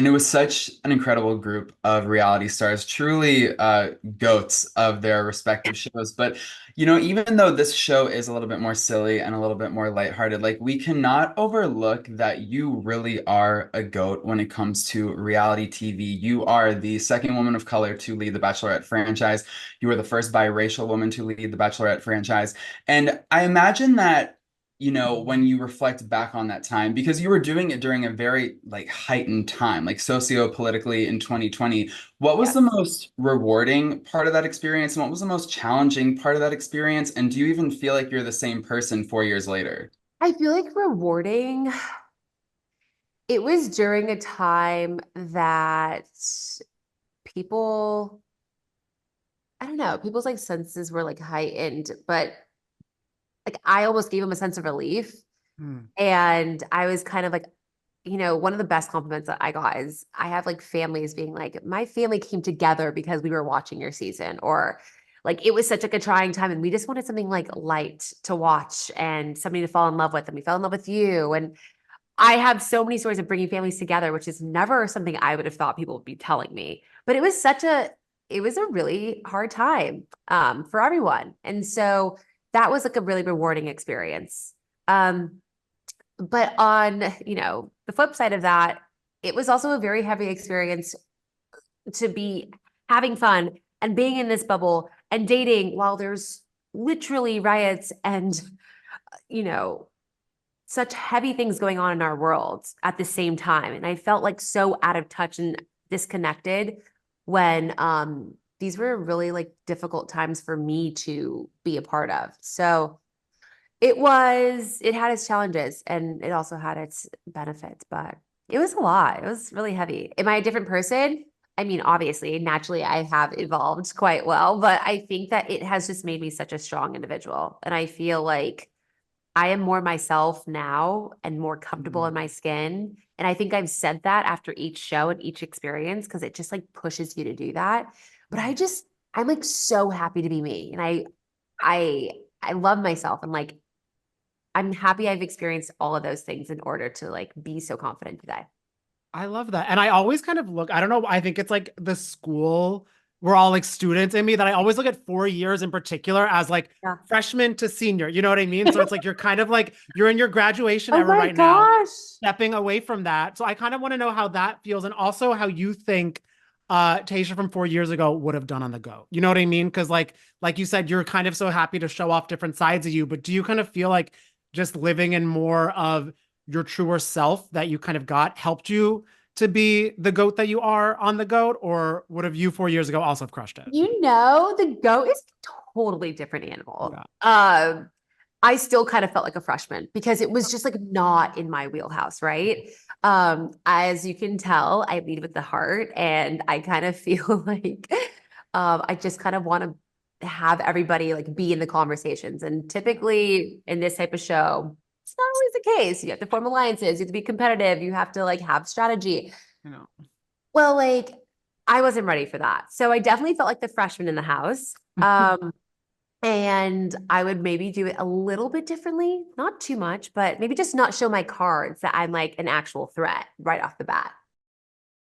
it was such an incredible group of reality stars, truly goats of their respective shows. But, even though this show is a little bit more silly and a little bit more lighthearted, like we cannot overlook that you really are a goat when it comes to reality TV. You are the second woman of color to lead the Bachelorette franchise. You were the first biracial woman to lead the Bachelorette franchise. And I imagine that when you reflect back on that time, because you were doing it during a very like heightened time, like socio-politically in 2020, what was the Yes. most rewarding part of that experience and what was the most challenging part of that experience? And do you even feel like you're the same person 4 years later? I feel like rewarding. It was during a time that people, I don't know, people's like senses were like heightened, but like I almost gave them a sense of relief. Hmm. And I was kind of like, one of the best compliments that I got is I have like families being like, my family came together because we were watching your season, or like it was such like a trying time and we just wanted something like light to watch and somebody to fall in love with. And we fell in love with you. And I have so many stories of bringing families together, which is never something I would have thought people would be telling me. But it was a really hard time for everyone. And so that was like a really rewarding experience. Um, but on, the flip side of that, it was also a very heavy experience to be having fun and being in this bubble and dating while there's literally riots and, you know, such heavy things going on in our world at the same time. And I felt like so out of touch and disconnected when these were really like difficult times for me to be a part of. So it had its challenges and it also had its benefits, but it was a lot. It was really heavy. Am I a different person? I mean, obviously, naturally, I have evolved quite well, but I think that it has just made me such a strong individual. And I feel like I am more myself now and more comfortable in Hmm. my skin. And I think I've said that after each show and each experience because it just like pushes you to do that. But I'm like so happy to be me. And I, I love myself. And like, I'm happy I've experienced all of those things in order to like be so confident today. I love that. And I always kind of look, I don't know, I think it's like the school, we're all like students in me that I always look at 4 years in particular as like Yeah. freshman to senior. You know what I mean? So it's like you're kind of like, you're in your graduation Oh era my right now, gosh. stepping away from that. So I kind of want to know how that feels and also how you think Tayshia from 4 years ago would have done on the go. You know what I mean? Because like you said, you're kind of so happy to show off different sides of you, but do you kind of feel like just living in more of your truer self that you kind of got helped you to be the goat that you are on the goat, or would have you 4 years ago also have crushed it? The goat is a totally different animal. Yeah. I still kind of felt like a freshman because it was just like not in my wheelhouse, right? As you can tell, I lead with the heart and I kind of feel like I just kind of want to have everybody like be in the conversations. And typically in this type of show, it's not always the case. You have to form alliances, you have to be competitive, you have to like have strategy. You know. Well, like I wasn't ready for that. So I definitely felt like the freshman in the house. And I would maybe do it a little bit differently, not too much, but maybe just not show my cards that I'm like an actual threat right off the bat.